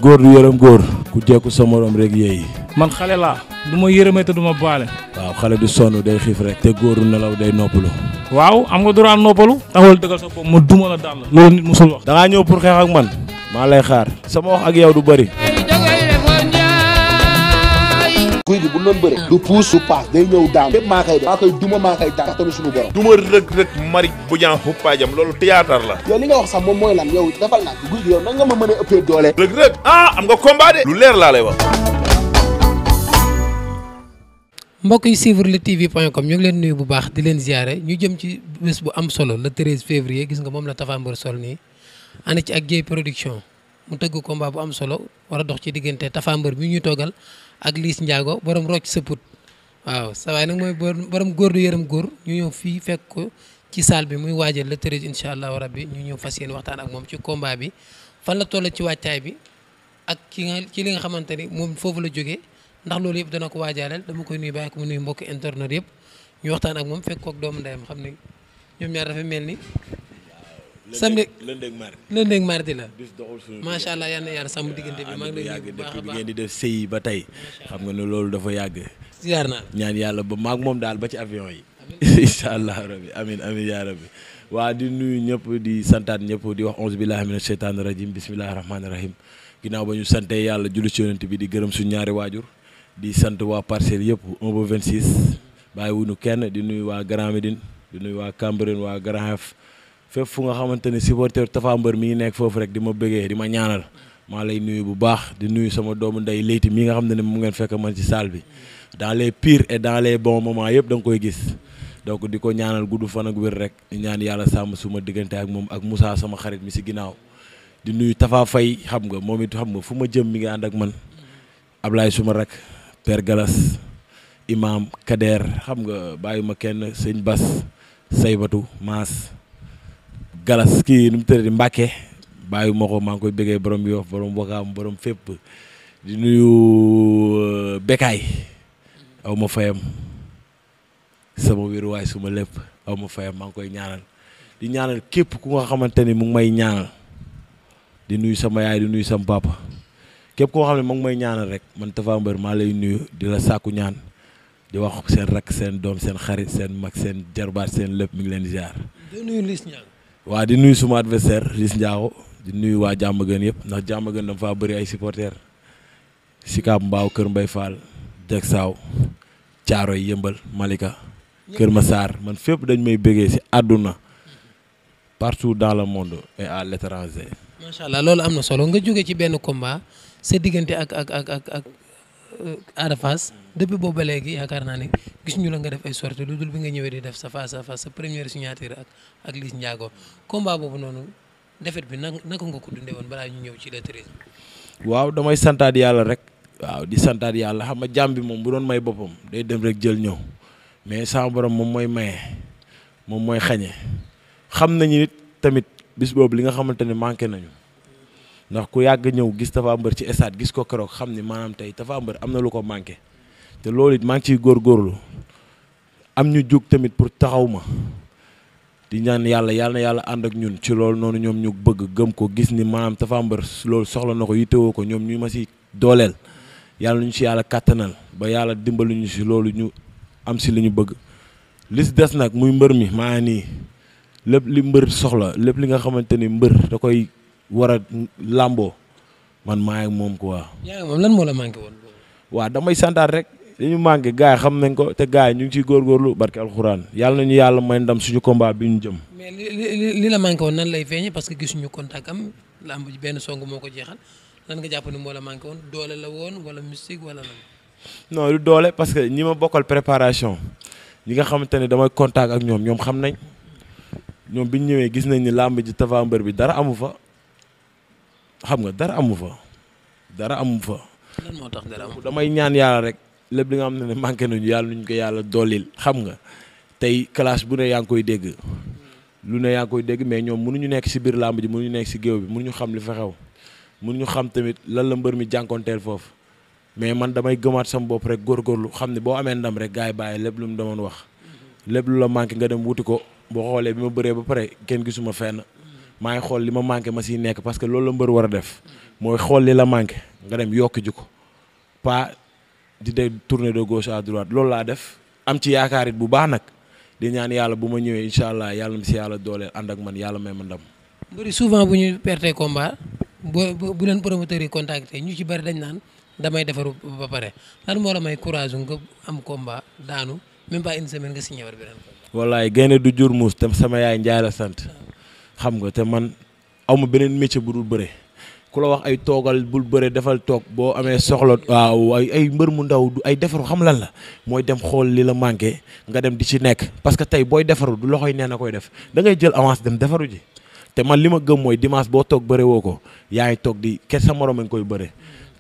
góor du yërëm góor ku jekku sa morom rek yéeyi. man xale laa du ma yërëmee te du ma baale. waaw xale du sonn day xiif rek. te góor du nelaw day noppalu. waaw am nga droit noppalu. taxawal dëggal sa bopp ma duma la daal la. loolu nit musul wax. da ngaa ñëw pour xeex ak man. maa lay xaar. sama wax ak yow du bëri. guy gi bu doon bëre du puus du paas day ñëw daan lépp maa koy def maa koy duma maa koy daan tamit suñu borom duma rëg mari bu ñaan xuppaajam loolu théâtre la yow li nga wax sax moom mooy lan yow defal naa guy gi yow nan nga ma mën a ëppee doole rëg am nga combat de lu leer laa lay wax. mbokk yi suivre luttetv.com ñu ngi leen nuyu bu baax di leen ziare ñu jëm ci bés bu am solo le 13 février gis nga moom la Tapha Mbeur sol nii ànd ci ak Dieye production mu tëgg combat bu am solo war a dox ci diggante Tapha Mbeur bi ñu toogal ak Liss Ndiago borom rocc sa put waaw sa waay nag mooy borom góor du yërëm góor ñu ñëw fii fekk ko ci salle bi muy waajal le 13 incha allahu rabbi ñu ñëw fas yéene waxtaan ak moom ci combat bi fan la toll ci wàccaay bi ak ci li nga xamante ni moom foofu la jógee ndax loolu yëpp dana ko waajaaleel dama koy nuyu bàyyi ko mu nuyu mbokki internet yëpp ñu waxtaan ak moom fekk kook doomu ndeyam xam ne ñoom ñaar dafa mel ni samedi lundi ak mardi la macha allah yal na yàlla sàmm diggante bi maa ngi lay nuyu bu baax a baax bi ngeen di def sëy ba tey xam nga ne loolu dafa yàgg. ziar naa ñaan yàlla ba maag moom daal ba ci avion yi. incha allah rabbi amin yaa rabbi waa di nuyu ñëpp di santaat ñëpp di wax onze billahi mina sheytaani rajim bismillahi rahmaani rahim ginnaaw ba ñu sante yàlla julli ci yonent bi di gërëm suñu ñaari waajur di sant waa parcelle yëpp 1 ba 26 bàyyi wuñu kenn di nuyu waa Grand Médine di nuyu waa Cambérène waa Grand Yoff fépp fu nga xamante ne supporter Tapha Mbeur mi ngi nekk foofu rek di ma bëggee di ma ñaanal maa lay nuyu bu baax di nuyu sama doomu ndey Leyti mi nga xam ne mu ngeen fekk man ci salle bi dans les pires et dans les bons moments yëpp da nga koy gis donc di ko ñaanal gudd fan ak wér rek di ñaan yàlla sàmm suma diggante ak moom ak Moussa sama xarit mi si ginnaaw di nuyu Tafa Faye xam nga moom it xam nga fu ma jëm mi ngi ànd ak man Ablaye suma rek Père Galas Imam Kader xam nga bàyyi ma kenn sëñ Bas Saybatu Maas Galas kii nu mu tëddee Mbacke bàyyi ma ko maa ngi koy bëggee borom Yoff borom Wakaam borom fépp di nuyu Bekaay aw ma fayam sama wéruwaay suma lépp aw ma fayam maa ngi koy ñaanal di ñaanal képp ku nga xamante ni mu ngi may ñaanal di nuyu sama yaay di nuyu sama papa képp koo xam ne mu ngi may ñaanal rek man Tapha Mbeur maa lay nuyu di la sàkku ñaan di wax seen rakk seen doom seen xarit seen mag seen jarbaat seen lépp mi ngi leen di ziar. di nuyu Liss Ndiago. waa di nuyu suma adversaire Liss Ndiago di nuyu waa Diamaguène yëpp ndax Diamaguène dama faa bëri ay supporters Sicap Mbao Kër Mbaye Fall Dieg Saaw Thiaroye Yëmbal Malika Kër Massar man fépp dañ may bëggee si àdduna partout dans le monde et à l'étranger. macha allah loolu am na solo nga jóge ci benn combat sa diggante ak Ada Fass depuis boobu ba léegi yaakaar naa ne gis ñu la nga def ay sorties lu dul bi nga ñëwee di def sa face à face sa première signature ak Liss Ndiago combat boobu noonu defet bi naka nga ko dundee woon balaa ñu ñëw ci le 13. waaw damay santaat yàlla rek waaw di santaat yàlla xam nga jàmm bi moom bu doon may boppam day dem rek jël ñëw mais sama borom moom mooy maye moom mooy xañe xam nañu nit tamit bis boobu li nga xamante ne manqué nañu ndax ku yàgg ñëw gis Tapha Mbeur ci stade gis ko keroog xam ni maanaam tey Tapha Mbeur am na lu ko manqué te loolu it maa ngi ciy góorgóorlu am ñu jóg tamit pour taxaw ma di ñaan yàlla na yàlla ànd ak ñun ci loolu noonu ñoom ñu bëgg gëm ko gis ni maanaam Tapha Mbeur loolu soxla na ko yittewoo ko ñoom ñu ma si dooleel yàlla ñu si yàlla kàttanal ba yàlla dimbalu ñu si loolu ñu am si li ñu bëgg li si des nag muy mbër mi maa nii lépp li mbër soxla lépp li nga xamante ni mbër da koy war a làmboo man maa ngi moom quoi. yaa ngi moom lan moo la manqué woon. waaw damay santaat rek li ñu manqué gars yi xam nañ ko te gars yi ñu ngi ciy góorgóorlu barke alxuraan yàlla nañu yàlla may ndam suñu combat bi ñu jëm. mais li la manqué woon nan lay feeñee parce que gisuñu contact am làmb ji benn song moo ko jeexal lan nga jàpp ni moo la manqué woon doole la woon wala mystique wala lan. non du doole parce que ñi ma bokkal préparation ñi nga xamante ne damay contact ak ñoom xam nañ ñoom bi ñu ñëwee gis nañ ni làmb ji Tapha Mbeur bi dara amu fa. xam nga dara amu fa. lan moo tax dara amu damay ñaan yàlla rek lépp li nga xam ne manqué nañu yàlla nuñ ko yàlla dollil xam nga tey classe bu ne yaa ngi koy dégg lu ne yaa ngi koy dégg mais ñoom mënuñu nekk si biir làmb ji mënuñu nekk si géew bi mënuñu xam li fa xew mënuñu xam tamit lan la mbër mi jànkonteel foofu mais man damay gëmaat sama bopp rek góorgóorlu xam ne boo amee ndam rek gars yi bàyyi lépp lu mu demoon wax lépp lu la manqué nga dem wuti ko boo xoolee bi ma bëree ba pare kenn gisuma fenn maa ngi xool li ma manqué ma siy nekk parce que loolu la mbër war a def mooy xool li la manqué nga dem yokk ji ko pas di de tourner de gauche à droite loolu laa def am ci yaakaar it bu baax nag di ñaan yàlla bu ma ñëwee incha allah yàlla na si yàlla dooleel ànd ak man yàlla may ma ndam. mbëri souvent bu ñu perte combat bu leen promoteurs yi contacté ñu ci bëri dañ naan damay defaru ba pare lan moo la may courage nga am combat daanu même pas une semaine nga signé war beneen combat. wallaay gaynde du jur muus te sama yaay Njaay la sant xam nga te man awma beneen métier bu dul bëre ku la wax ay toogal bul bëre defal toog boo amee soxla waaw ay mbër mu ndaw du ay defaru xam lan la mooy dem xool li la manqué nga dem di ci nekk parce que tey booy defaru du loxoy nee na koy def da ngay jël avance dem defaru ji te man li ma gëm mooy dimanche boo toog bëre woo ko yaa ngi toog di kenn sa morom a ngi koy bëre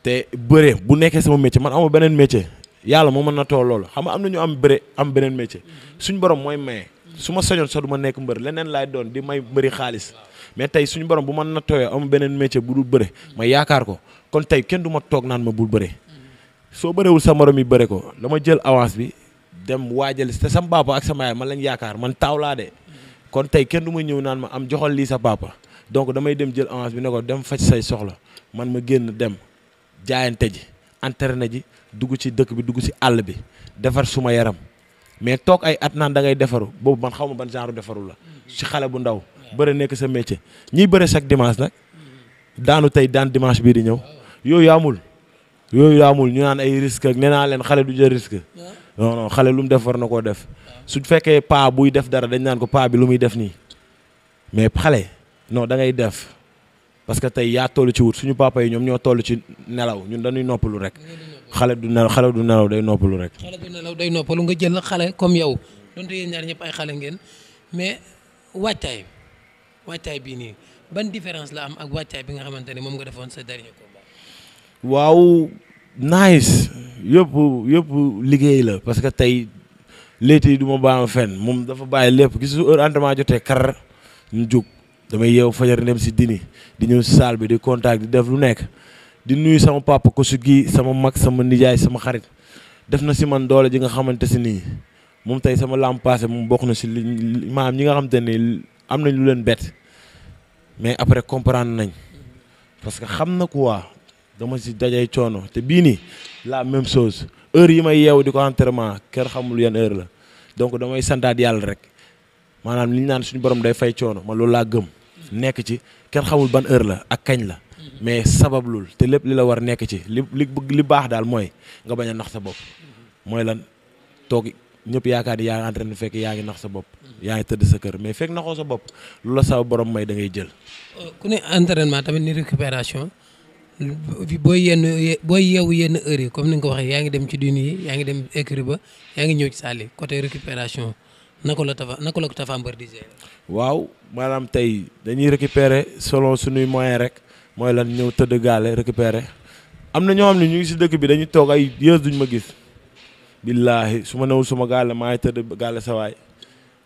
te bëre bu nekkee sama métier man ama beneen métier yàlla moo mën na too loolu xam nga am na ñu am bëre am beneen métier suñ borom mooy maye su ma soñoon sax du ma nekk mbër leneen laay doon di may mbëri xaalis mais tey suñu borom bu mën na tooyoo am beneen métier bu dul bëre ma yaakaar ko kon tey kenn du ma toog naan ma bul bëre soo bërewul sa morom yi bëre ko dama jël avance bi dem waajal te sama papa ak sama yaay man lañ yaakaar man taaw laa de kon tey kenn du ma ñëw naan ma am joxal lii sa papa donc damay dem jël avance bi ne ko dem faj say soxla man ma génn dem jaayante ji entraîné ji dugg ci dëkk bi dugg ci àll bi defar suma yaram mais toog ay at naan da ngay defaru boobu man xaw ma ban genre defaru la ci xale bu ndaw bëre nekk sa métier ñiy bëre chaque dimanche nag daanu tey daan dimanche bii di ñëw yooyu amul ñu naan ay risque ak nee naa leen xale du jël risque non non xale lu mu def war na koo def su fekkee paa buy def dara dañ naan ko paa bi lu muy def nii mais xale non da ngay def parce que tey yaa toll ci wut suñu papa yi ñoom ñoo toll ci nelaw ñun dañuy noppalu rek xale du nelaw day noppalu rek. xale du nelaw day noppalu nga jël xale comme yow donte yéen ñaar ñëpp ay xale ngeen mais wàccaay bii nii ban différence la am ak wàccaay bi nga xamante ne moom nga defoon sa dernier combat. waaw nice yëpp liggéey la parce que tey léegi yi du ma baax fenn moom dafa bàyyi lépp gis su heure entraînement jotee kar ñu jóg damay yeew fajar dem si dini di ñëw si salle bi di contact di def lu nekk di nuyu sama papa ko su gi sama mag sama nijaay sama xarit def na si man doole ji nga xamante si nii moom tey sama lamb passé moom bokk na si li maanaam ñi nga xamante ni am nañ lu leen bett mais après comprendre nañ parce que xam na quoi dama si dajay coono te bii nii la même chose heure yi may yeew di ko entraînement kër xamul yan heure la donc damay santaat yàlla rek maanaam li ñu naan suñu borom day fay coono ma loolu laa gëm nekk ci kenn xamul ban heure la ak kañ la mais sabablul te lépp li la war nekk ci li baax daal mooy nga bañ a nax sa bopp mooy lan toog ñëpp yaakaar ni yaa ngi entraîné fekk yaa ngi nax sa bopp yaa ngi tëdd sa kër mais fekk naxoo sa bopp lu la sa borom may da ngay jël. ku ne entraînement tamit ni récupération booy yeewu yenn heures yi comme ni nga ko waxee yaa ngi dem ci dune yi yaa ngi dem écurie ba yaa ngi ñëw ci salle yi côté récupération naka la ko Tapha Mbeur di gérer. waaw maanaam tey dañuy récupérer selon suñuy moyen rek mooy lan ñëw tëdd gaale récupérer am na ñoo xam ne ñu ngi si dëkk bi dañuy toog ay yées duñ ma gis. billaahi su ma newul suma gaale maa ngi tëdd gaale sawaay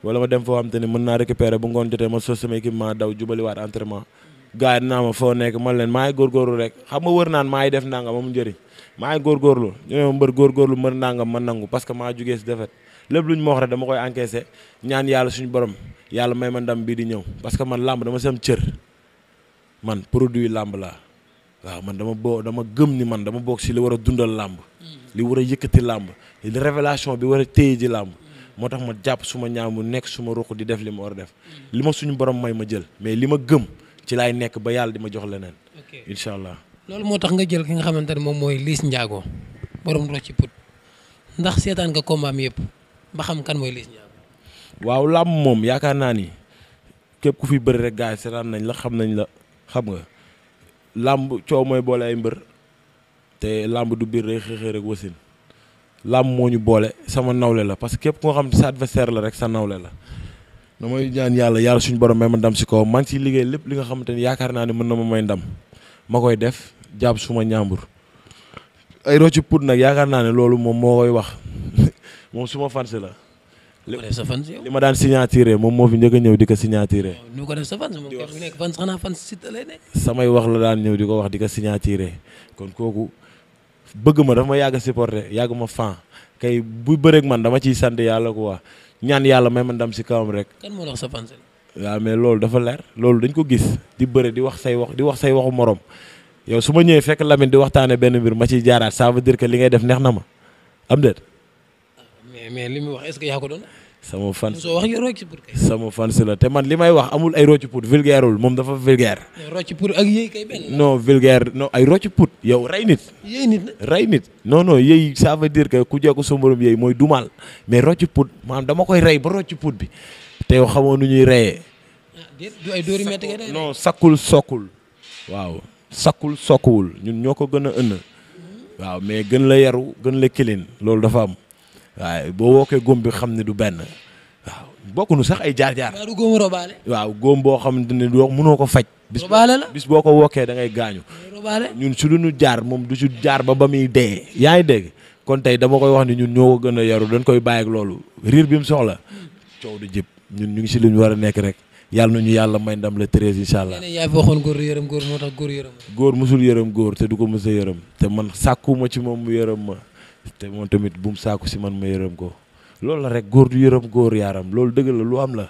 wala ma dem foo xam te ne mën naa récupérer bu ngoon jotee ma sos sama équipement daw jubaliwaat entraînement gars yi dinaa ma foo nekk man leen maa ngi góorgóorlu rek xam nga wër naan maa ngi def nangam amu njëriñ maa ngi góorgóorlu ñu ne ma mbër góorgóorlu mër nangam ma nangu parce que maa jugee si defet lépp lu ñu ma wax rek dama koy encaissé ñaan yàlla suñu borom yàlla may ma ndam bii di ñëw parce que man làmb dama sam cër man produit làmb laa waaw man dama gëm ni man dama bokk si li war a dundal làmb li war a yëkkati làmb li révélation bi war a téye ji làmb moo tax ma jàpp suma ñaamu nekk suma ruq di def li ma war a def li ma suñu borom may ma jël mais li ma gëm ci laay nekk ba yàlla di ma jox leneen incha allah. loolu moo tax nga jël ki nga xamante ne moom mooy Liss Ndiago borom Rocci Put ndax seetaan nga combat am yëpp ba xam kan mooy Liss Ndiago. waaw làmb moom yaakaar naa ni képp ku fi bëri rek gars yi seetaan nañ la xam nga làmb coow mooy boole ay mbër te làmb du biir rek xëy rek wasin làmb moo ñu boole sama nawle la parce que képp ku nga xam ne sa adversaire la rek sa nawle la damay ñaan yàlla suñu borom may ma ndam si kaw man si liggéey lépp li nga xamante ni yaakaar naa ne mën na ma may ndam ma koy def jàpp suma ñaambur ay Rocci Put nag yaakaar naa ne loolu moom moo koy wax moom suma fans la. li ma daan signature moom moo fi njëkk a ñëw di ko signature. ñu ko def sa fans moom kenn ku nekk fans xanaa fans Siteu lay nekk. samay wax la daan ñëw di ko wax di ko signature kon kooku bëgg ma dafa ma yàgg a supporter yàgg ma fan kay bu bëreeg man dama ciy sant yàlla quoi ñaan yàlla may ma ndam si kawam rek. kan moo la wax sa fans waaw mais loolu dafa leer loolu dañ ko gis di bëre di wax say waxu morom yow su ma ñëwee fekk Lamine di waxtaane benn mbir ma ciy jaaraat ça veut dire que li ngay def neex na ma am déet. mais li muy wax est-ce que yaa ko doon. sama fan soo wax yow rocc pour kay. sama fan si la te man li may wax amul ay rocc pour vulgaireul moom dafa vulgaire. rocc pour ak yéey kay benn. non vulgaire non ay rocc pour yow rey nit. yéey nit la rey nit non non yéey ça veut dire que ku jekku sa morom yéey mooy dumal mais rocc pour maanaam dama koy rey ba rocc pour bi te yow xamoo nu ñuy reyee. déet du ay dóori métti nga non sakkul sokkul waaw sakkul sokkuwul ñun ñoo ko gën a ënn waaw mais gën la yaru gën la kilin loolu dafa am waaye boo wookee góom bi xam ne du benn waaw bokkuñu sax ay jaar-jaar. waaw du góom robaale. waaw góom boo xamante ne doo mënoo ko faj. robaale la bis boo ko wokkee da ngay gaañu. robaale ñun su duñu jaar moom du ci jaar ba muy dee. yaa ngi dégg kon tey dama koy wax ni ñun ñoo ko gën a yaru dañ koy bàyyi ak loolu riir bi mu soxla coow du jëpp ñun ñu ngi si lu ñu war a nekk rek. yàlla nañu yàlla may ndam le 13 incha allah. yaa fi waxoon góor yërëm góor moo tax góor yërëm. góor musul yërëm góor te du ko mës a yërëm te man sàkkuma ci moom mu yërëm ma te moom tamit bu mu sàkku si man ma yërëm ko loolu la rek góor du yërëm góor yaaram loolu dëgg la lu am la.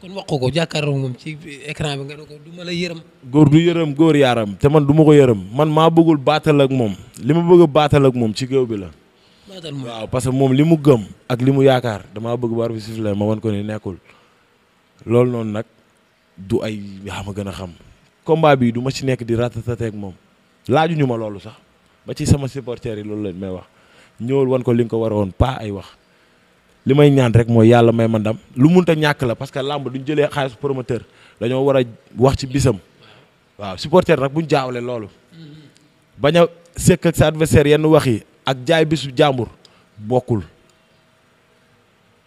kon wax ko jàkkaarloo moom ci écran bi nga ne ko du ma la yërëm. góor du yërëm góor yaaram te man du ma ko yërëm man maa bëggul baatal ak moom li ma bëgg a baatal ak moom ci géew bi la. baatal moom waaw parce que moom li mu gëm ak li mu yaakaar damaa bëgg ba arbitre siffle ma wan ko ni nekkul. loolu noonu nag du ay yaa ma gën a xam combat bi du ma ci nekk di ratatateeg moom laajuñu ma loolu sax ba ci sama supporters yi loolu lañ may wax ñëwal wan ko li nga ko war a woon pas ay wax li may ñaan rek mooy yàlla may ma ndam lu munta ñàkk la parce que làmb duñ jëlee xaalis promoteur dañoo war a wax ci bisam waaw supporter nag buñ jaawle loolu bañ a sekk ak sa adversaire yenn wax yi ak jaay bisu jàmbur bokkul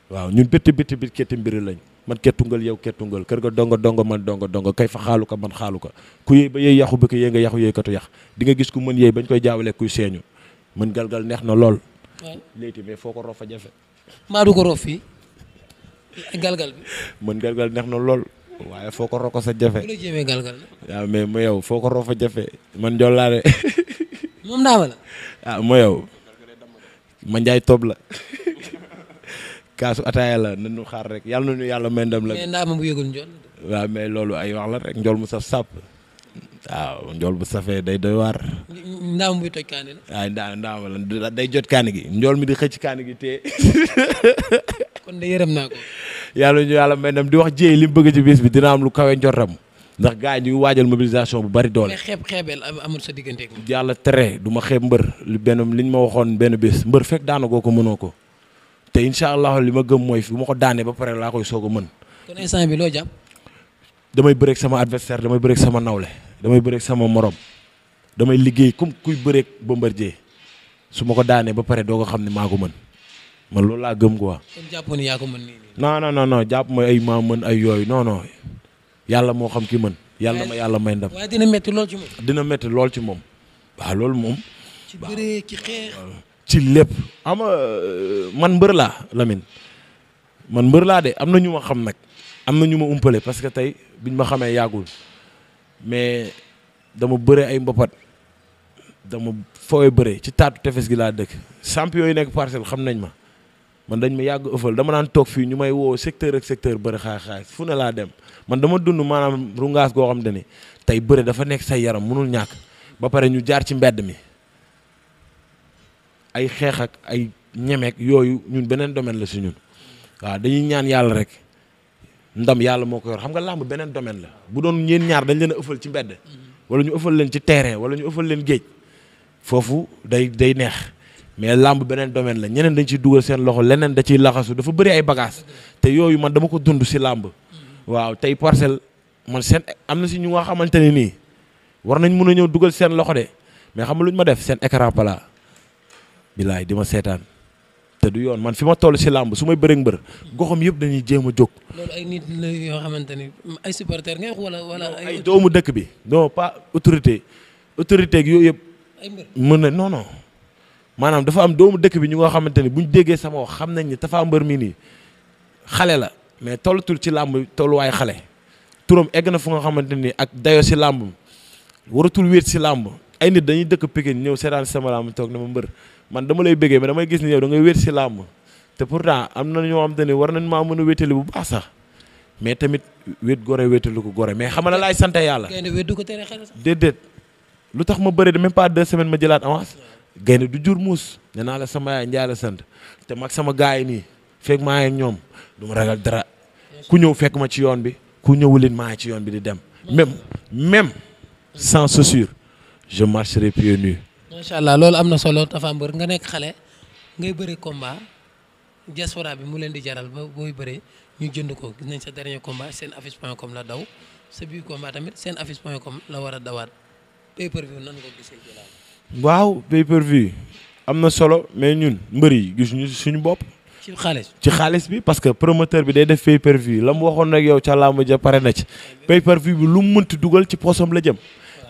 waaw ñun bétti bi ketti mbiri lañ man kettungal yow kettungal kër ga dongo man dongo kay fa xaalu ka man xaalu ka ku yëy ba yëy yaxu bi ko yëy nga yaxu yëy katu yax di nga gis ku mën yëy bañ koy jaawale kuy seeñu mën galgal neex na lool léegi mais foo ko rof fa jafe maa du ko rof fii galgal bi mën galgal neex na lool waaye foo ko rof ko sa jafe bu la jéemee galgal waaw mais ma yow foo ko rof fa jafe man jollaare moom daama la ma yow ma njaay tob la kaasu ataaya la nañu xaar rek yàlla nañu yàlla may ndam la. mais ndaama bu yëgul njool. waaw mais loolu ay wax la rek njool mu saf sàpp waaw njool bu safee day doy waar. ndaama buy toj kaani la. waaw ndaama la day jot kaani gi njool mi di xëcc kaani gi te. kon de yërëm naa ko. yàlla ñu yàlla may ndam di wax jéey li mu bëgg ci bis bi dina am lu kawe njortam ndax gars yi ñu ngi waajal mobilisation bu bari doole. mais xeebeel amul sa digganteeg moom. yàlla tere du ma xeeb mbër li liñ ma waxoon benn bés mbër fekk daana ko mënoo ko. te incha allah li ma gëm mooy fi bu ma ko daanee ba pare laa koy soog a mën. kon instant bi loo jàpp. damay bëreeg sama adversaire damay bëreeg sama nawle damay bëreeg sama morom damay liggéey comme kuy bëreeg Bombardier su ma ko daanee ba pare doo ko xam ne maa ko mën man loolu laa gëm quoi. kon jàppoon yaa ko mën nii. non jàpp ma ay maa mën ay yooyu non yàlla moo xam ki mën. yàlla ma yàlla may ndam. waaye dina métti lool ci moom. dina métti lool ci moom. waaw loolu moom. ci bëree ci xeex. ci lépp ama man mbër laa Lamine man mbër laa de am na ñu ma xam nag am na ñu ma umpale parce que tey biñ ma xamee yàggul mais dama bëre ay mbapat dama fooy bëre ci taatu tefes gi laa dëkk champion yi nekk Parcelles xam nañ ma man dañ ma yàgg ëffal dama naan toog fii ñu may woo secteur ak secteur bëre xaay fu ne laa dem man dama dund maanaam rungaas goo xam te ni tey bëre dafa nekk say yaram mënul ñàkk ba pare ñu jaar ci mbedd mi ay xeex ak ay ñemeek yooyu ñun beneen domaine la si ñun waaw dañuy ñaan yàlla rek ndam yàlla moo ko yor xam nga làmb beneen domaine la bu doon ñeen ñaar dañ leen a ëffal ci mbedd wala ñu ëffal leen ci terrain wala ñu ëffal leen géej foofu day neex mais làmb beneen domaine la ñeneen dañ ciy dugal seen loxo leneen da ciy laxasu dafa bëri ay bagages te yooyu man dama ko dund si làmb waaw tey Parcelles man seen am na si ñu nga xamante ne nii war nañ mun a ñëw dugal seen loxo de mais xam nga lu ñu ma def seen écran plat bilaay di ma seetaan te du yoon man fi ma toll si làmb su may bëreeg mbër goxam yëpp dañuy jéem a jóg. loolu ay nit la yoo xamante ni ay supporters ngay wax wala ay doomu dëkk bi non pas autorité ak yooyu yëpp. ay mbër mën na non maanaam dafa am doomu dëkk bi ñu nga xamante ni buñ déggee sama wax xam nañ ni Tapha Mbeur mii nii xale la mais tollatul ci làmb tolluwaay xale turam egg na fu nga xamante ni ak dayo si làmb waratul wéet si làmb ay nit dañuy dëkk Pikine ñëw seetaan sama làmb toog na ma mbër man dama lay bëggee mais damay gis ni yow da ngay wéet si làmb te pourtant am na ñoo xamante ni war nañ maa mën a wéetali bu baax sax mais tamit wét gore wétalu ko gore mais xam nga laay sant yàlla. gaynde wét du ko tere xel sax. déedéet lu tax ma bëri de même pas 2 semaines ma jëlaat avance. gaynde du jur muus nee naa la sama yaay Njaay la sant te mag sama gars yi nii fekk maa ngi ñoom du ma ragal dara ku ñëw fekk ma ci yoon bi ku ñëwulin maa ngi ci yoon bi di dem même sans chaussure je marcherai pieds nus. macha allah loolu am na solo Tapha Mbeur nga nekk xale ngay bëri combat diaspora bi mu leen di jaral ba booy bëree ñu jënd ko gis nañ sa dernier combat seen affiche.com la daw sa biir combat tamit seen affiche.com la war a dawaat pay-per-view nan nga gisee jëlaat. waaw pay-per-view am na solo mais ñun mbër yi gis ñu suñu bopp. ci xaalis bi parce que promoteur bi day def pay-per-view la mu waxoon nag yow ca làmb ja pare na ci. pay-per-view bi lu mu mënti dugal ci poosam la jëm.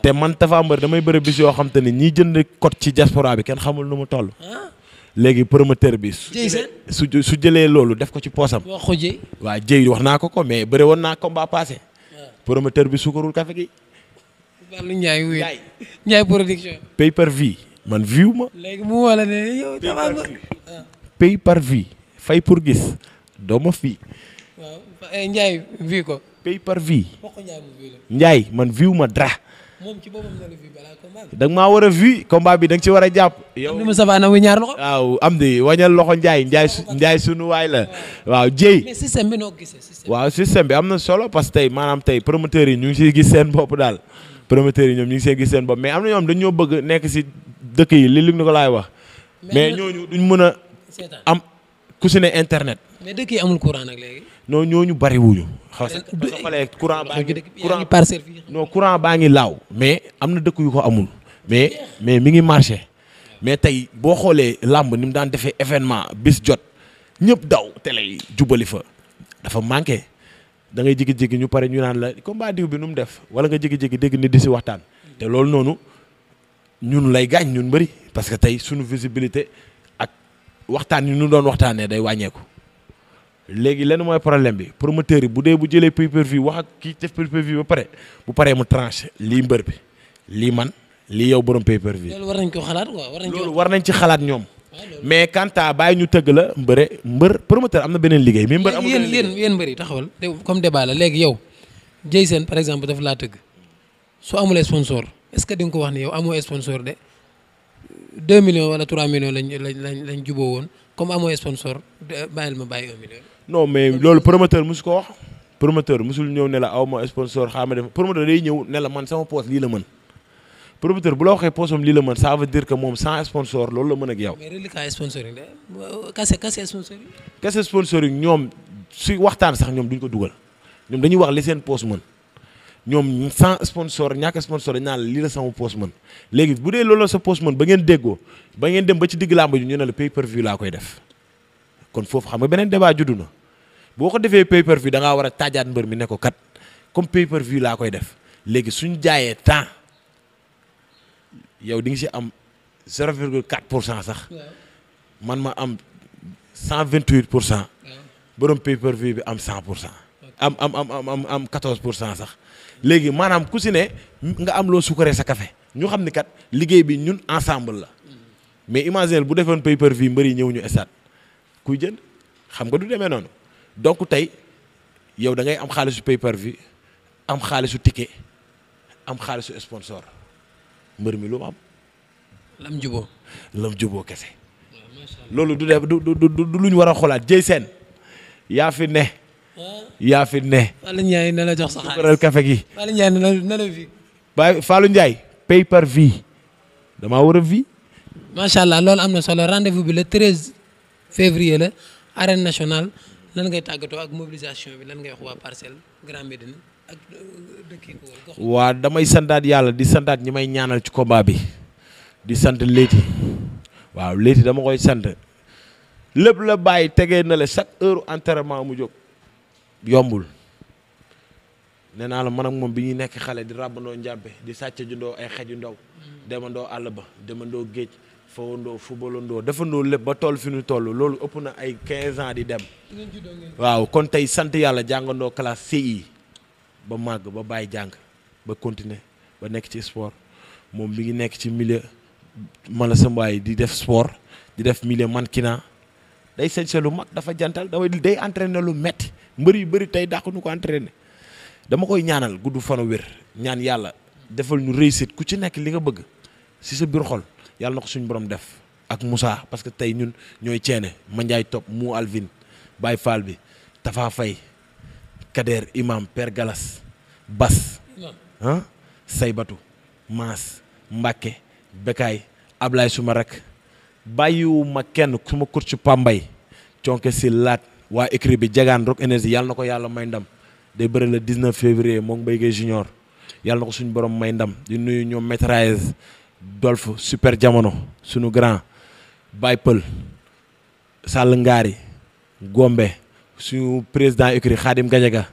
te man Tapha Mbeur damay bëri bis yoo xam te ne ñiy jënd code ci diaspora bi kenn xamul nu mu toll. léegi promoteur bi. su jëlee loolu def ko ci poosam. wax ko Dieye. waaw Dieye wax naa ko mais bëri woon naa combat passé. promoteur bi sukarul café gi. Fallou Ndiaye wuy Ndiaye production. pay-per-view man view ma. léegi mu wala ne yow Tapha Mbeur. pay-per-view fay pour gis doo ma fii. waaw Ndiaye view ko. pay-per-view. wax ko Ndiaye mu view la. Ndiaye man view ma dara. moom ci boppam la view balaa combat bi. da nga maa war a view combat bi da nga ci war a jàpp. yow am na Savana wu ñaar loxo. waaw am di wañal loxo Ndiaye sunu waay la waaw Dieye. mais système bi noo gisee système. waaw système bi am na solo parce que tey maanaam tey promoteurs yi ñu ngi siy gis seen bopp daal. promoteurs yi ñoom ñu ngi siy gis seen bopp mais am na ñoom dañoo bëgg nekk si dëkk yi li ni ko laay wax. mais ñooñu duñ mën a am ku si ne internet. mais dëkk yi amul courant nag léegi. non ñooñu bari wuñu. xaw sa courant baa ngi courant baa ngi laaw. mais am na dëkk yu ko amul. mais mi ngi marché. mais tey boo xoolee làmb ni mu daan defee événement bis jot ñëpp daw télé yi jubali fa dafa manqué da ngay jékki-jékki ñu pare ñu naan la combat diw bi nu mu def wala nga jékki-jékki dégg nit di si waxtaan. te loolu noonu ñun lay gaañ ñun bëri parce que tey suñu visibilité ak waxtaan yi ñu doon waxtaanee day wàññeeku. léegi lenn mooy problème bi promoteur yi bu dee bu jëlee pay-per-view wax ak kii def pay-per-view ba pare bu paree mu tranché lii mbër bi lii man lii yow borom pay-per-view. loolu war nañ ko xalaat quoi loolu war nañ ci xalaat ñoom. mais kanta bàyyi ñu tëgg la mbër promoteur am na beneen liggéey. mais mbër amul beneen liggéey yéen mbër yi taxawal comme débat la léegi yow Dieye Sène par exemple daf laa tëgg su amulee sponsor est-ce que di nga ko wax ni yow amoo sponsor de 2 millions wala 3 millions lañ juboo woon comme amoo sponsor bàyyil ma bàyyi 1 million. non mais loolu promoteur mosu ko wax promoteur mosul ñëw ne la aw ma sponsor xaama def promoteur day ñëw ne la man sama poste lii la mën promoteur bu la waxee postam lii la mën ça veut dire que moom sans sponsor loolu la mën ak yow. mais reliquat sponsoring de kase sponsoring. kase sponsoring ñoom si waxtaan sax ñoom duñ ko dugal ñoom dañuy wax li seen poste mën ñoom sans sponsor ñàkk sponsor dañ naan lii la sama poste mën léegi bu dee loolu la sa poste mën ba ngeen déggoo ba ngeen dem ba ci digg làmb ji ñu ne la pay-per-view laa koy def. kon foofu xam nga beneen débat juddu na boo ko defee pay-per-view da ngaa war a taajaat mbër mi ne ko kat comme pay-per-view laa koy def léegi suñ jaayee temps yow di nga si am 0,4% sax man ma am 128%. borom pay-per-view bi am 100%. am 14% sax léegi maanaam ku si ne nga am loo sukaree sa café ñu xam ni kat liggéey bi ñun ensemble la mais imagine bu defoon pay-per-view mbër yi ñëw ñu stade kuy jënd xam nga du demee noonu donc tey yow da ngay am xaalisu pay-per-view am xaalisu ticket am xaalisu sponsor mbër mi lu mu am. lam juboo kese. loolu du lu ñu war a xoolaat Dieye Sène yaa fi ne. Fallou Ndiaye na la jox sa xaalis café gi. Fallou Ndiaye na la vi. ba Fallou Ndiaye pay-per-view damaa war a vi. macha allah loolu am na solo rendez-vous bi le 13 février la arène nationale lan ngay tàggatoo ak mobilisation bi lan ngay wax waa Parcelles Grand Médine ak dëkk yi ko wër. waa damay santaat yàlla di santaat ñi may ñaanal ci combat bi di sant Leyti waaw Leyti dama koy sant lépp la bàyyi tegee na la chaque heure entraînement mu jóg yombul nee naa la man ak moom bi ñuy nekk xale di ràbbandoo njàmpe di sàcc jundoo ay xeju ndaw demandoo àll ba demandoo géej fawandoo fubalandoo defandoo lépp ba toll fi ñu toll loolu ëpp na ay 15 ans di dem waaw kon tey sant yàlla jàngandoo classe CI ba màgg ba bàyyi jàng ba continuer ba nekk ci sport moom mi ngi nekk ci milieu mala sambaay di def sport di def milieu mannequinat day sañse lu mag dafa jantal day entraîné lu metti mbër yu bëri tey dàq nu ko entraîné dama koy ñaanal gudd fan a wér ñaan yàlla defal ñu réussite ku ci nekk li nga bëgg si sa biir xol yàlla na ko suñu borom def ak Moussa parce que tey ñun ñooy ceene Mandiaye Top mu Alvin Baye Fall bi Tafa Faye Kader Imam Père Galas Bas Saybatu Maas Mbacke Bekaay Ablaye suma rek bàyyiwuma kenn suma coach Pambay conke si laat waa écrit bi jagaan Rock Énergie yàlla na ko yàlla may ndam day bëri le 19 février moom Mbaye Gueye Junior yàlla na ko suñu borom may ndam di nuyu ñoom Maîtrise Dolph super jamono suñu grand Baye Pël Sall Ngaari Gombe suñu président écrit Khadim Gadiaga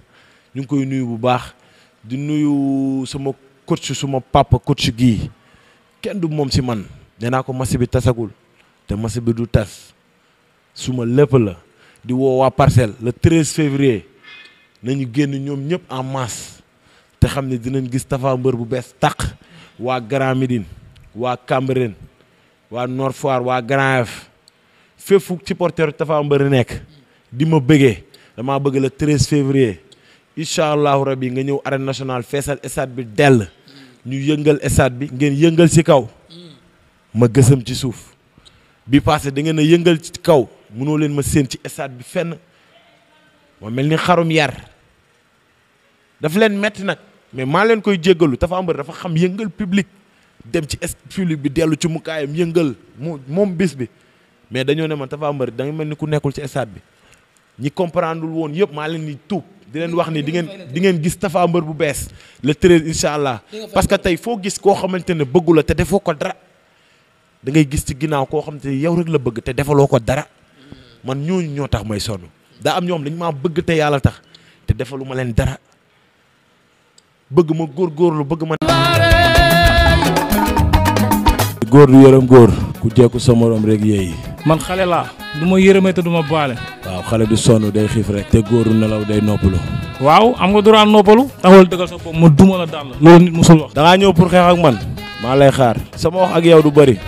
ñu ngi koy nuyu bu baax di nuyu sama coach suma papa coach gii kenn du moom si man nee naa ko match bi tasagul te match bi du tas suma lépp la di woo waa Parcelles le 13 février nañu génn ñoom ñëpp en masse te xam ne dinañ gis Tapha Mbeur bu bees tàq waa Grand Médine waa Cambérène waa Nord Foire waa Grand Yoff fépp fu supporter Tapha Mbeur nekk di ma bëggee damaa bëgg le 13 février incha allahu rabi nga ñëw arène nationale feesal stade bi dell ñu yëngal stade bi ngeen yëngal ci kaw ma gësam ci suuf bi passé da ngeen a yëngal ci kaw mënoo leen ma séen ci stade bi fenn ma mel ni xarum yar daf leen metti nag mais maa leen koy jéggalu Tapha Mbeur dafa xam yëngal public dem ci public bi dellu ci mukaayam yëngal moom bis bi mais dañoo ne man Tapha Mbeur da nga mel ni ku nekkul ci stade bi ñi comprendre woon yëpp maa leen ni tuub di leen wax ni di ngeen gis Tapha Mbeur bu bees le 13 incha allah parce que tey foo gis koo xamante ne bëggu la te defoo ko dara da ngay gis ci ginnaaw koo xamante ne yow rek la bëgg te defaloo ko dara man ñooñu ñoo tax may sonn daa am ñoom dañ maa bëgg te yàlla tax te defalu ma leen dara bëgg ma góorgóorlu bëgg ma. góor du yërëm góor ku jekku sa morom rek yeeyi. man xale laa du ma yërëmee te du ma baale. waaw xale du sonn day xiif rek. te góor du nelaw day noppalu. waaw am nga droit noppalu. taxawal dëggal sa bopp ma duma la daal la. loolu nit musul wax. da ngaa ñëw pour xeex ak man. maa lay xaar. sama wax ak yow du bëri.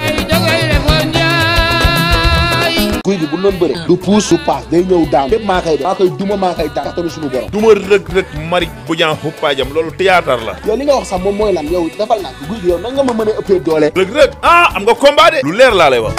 guy gi bu doon bëre du puus du paas day ñëw daan lépp maa koy def maa koy duma maa koy daan tamit suñu borom duma rëg mari bu jaan xuppaajam loolu théâtre la yow li nga wax sax moom mooy lan yow defal naa guy gi yow nan nga ma mën a ëppee doole rëg am nga combat de lu leer laa lay wax